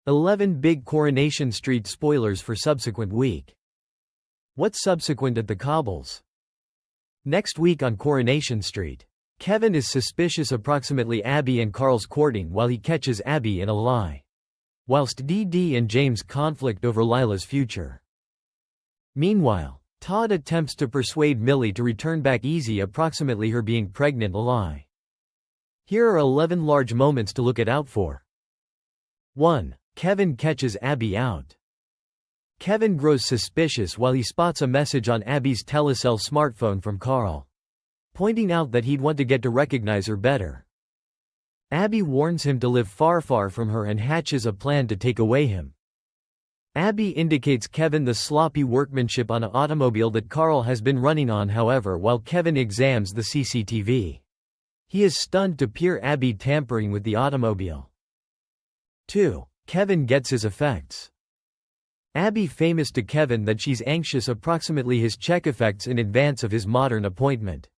11 Big Coronation Street spoilers for subsequent week. What's subsequent at the Cobbles? Next week on Coronation Street, Kevin is suspicious approximately Abby and Carl's courting while he catches Abby in a lie, whilst Dee and James conflict over Lila's future. Meanwhile, Todd attempts to persuade Millie to return back easy, approximately her being pregnant a lie. Here are 11 large moments to look out for. 1. Kevin catches Abby out. Kevin grows suspicious while he spots a message on Abby's telecell smartphone from Carl, pointing out that he'd want to get to recognize her better. Abby warns him to live far from her and hatches a plan to take away him. Abby indicates Kevin the sloppy workmanship on an automobile that Carl has been running on. However, while Kevin examines the CCTV, he is stunned to peer Abby tampering with the automobile. 2. Kevin gets his effects. Abby famous to Kevin that she's anxious approximately his check effects in advance of his modern appointment,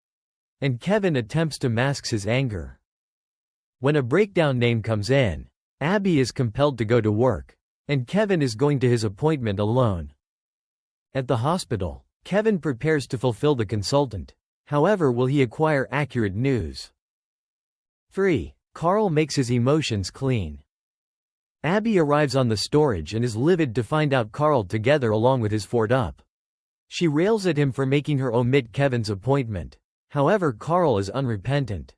and Kevin attempts to mask his anger. When a breakdown name comes in, Abby is compelled to go to work, and Kevin is going to his appointment alone. At the hospital, Kevin prepares to fulfill the consultant. However, will he acquire accurate news? 3. Carl makes his emotions clean. Abby arrives on the storage and is livid to find out Carl together along with his Ford up. She rails at him for making her omit Kevin's appointment. However, Carl is unrepentant.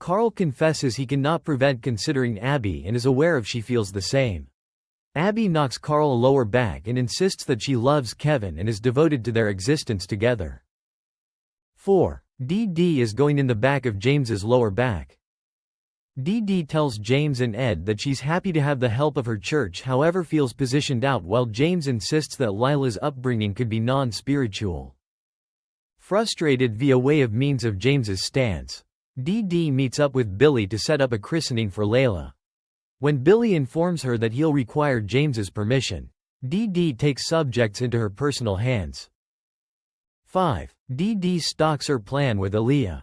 Carl confesses he cannot prevent considering Abby and is aware if she feels the same. Abby knocks Carl a lower back and insists that she loves Kevin and is devoted to their existence together. 4. Dee is going in the back of James's lower back. Dee tells James and Ed that she's happy to have the help of her church, however feels positioned out, while James insists that Lila's upbringing could be non-spiritual. Frustrated via way of means of James's stance, Dee meets up with Billy to set up a christening for Layla. When Billy informs her that he'll require James's permission, Dee takes subjects into her personal hands. 5. Dee stalks her plan with Aaliyah.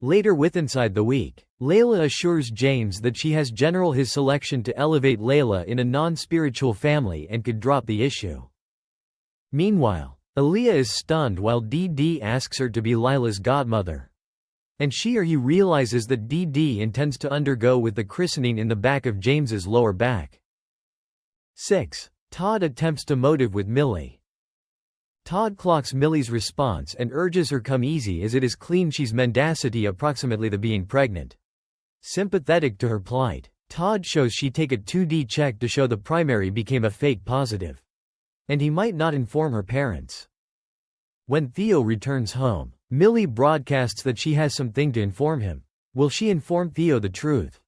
Later inside the week, Layla assures James that she has his selection to elevate Layla in a non-spiritual family and could drop the issue. Meanwhile, Aaliyah is stunned while Dee asks her to be Lila's godmother, and she or he realizes that Dee intends to undergo with the christening in the back of James's lower back. 6. Todd attempts to motive with Millie. Todd clocks Millie's response and urges her come easy as it is clean she's mendacity approximately the being pregnant. Sympathetic to her plight, Todd shows she take a 2D check to show the primary became a fake positive, and he might not inform her parents. When Theo returns home, Millie broadcasts that she has something to inform him. Will she inform Theo the truth?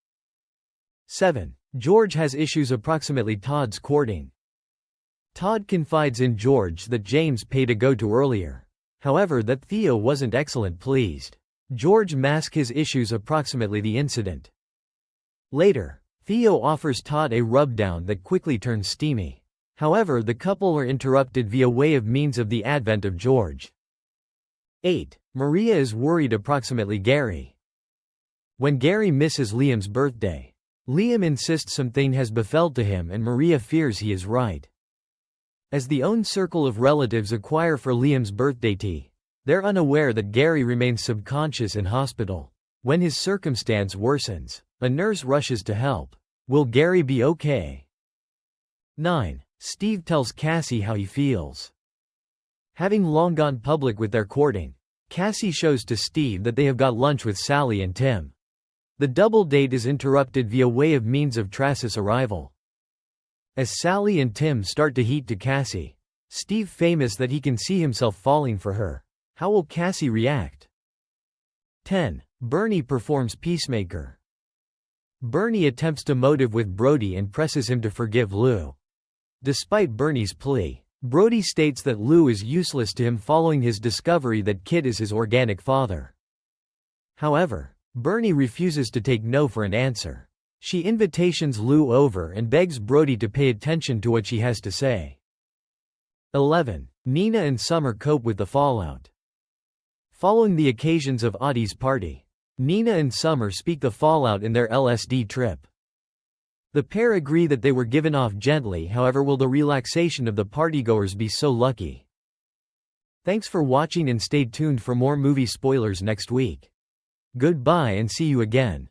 7. George has issues approximately Todd's courting. Todd confides in George that James paid a go-to earlier. However, that Theo wasn't excellent pleased. George masks his issues approximately the incident. Later, Theo offers Todd a rub-down that quickly turns steamy. However, the couple are interrupted via way of means of the advent of George. 8. Maria is worried approximately Gary. When Gary misses Liam's birthday, Liam insists something has befell to him and Maria fears he is right. As the own circle of relatives acquire for Liam's birthday tea, they're unaware that Gary remains subconscious in hospital. When his circumstance worsens, a nurse rushes to help. Will Gary be okay? 9. Steve tells Cassie how he feels. Having long gone public with their courting, Cassie shows to Steve that they have got lunch with Sally and Tim. The double date is interrupted via way of means of Tracis' arrival. As Sally and Tim start to heat to Cassie, Steve famous that he can see himself falling for her. How will Cassie react? 10. Bernie performs Peacemaker. Bernie attempts to motive with Brody and presses him to forgive Lou. Despite Bernie's plea, Brody states that Lou is useless to him following his discovery that Kid is his organic father. However, Bernie refuses to take no for an answer. She invitations Lou over and begs Brody to pay attention to what she has to say. 11. Nenah and Summer cope with the fallout. Following the occasions of Audie's party, Nenah and Summer speak the fallout in their LSD trip. The pair agree that they were given off gently, however will the relaxation of the partygoers be so lucky? Thanks for watching and stay tuned for more movie spoilers next week. Goodbye and see you again.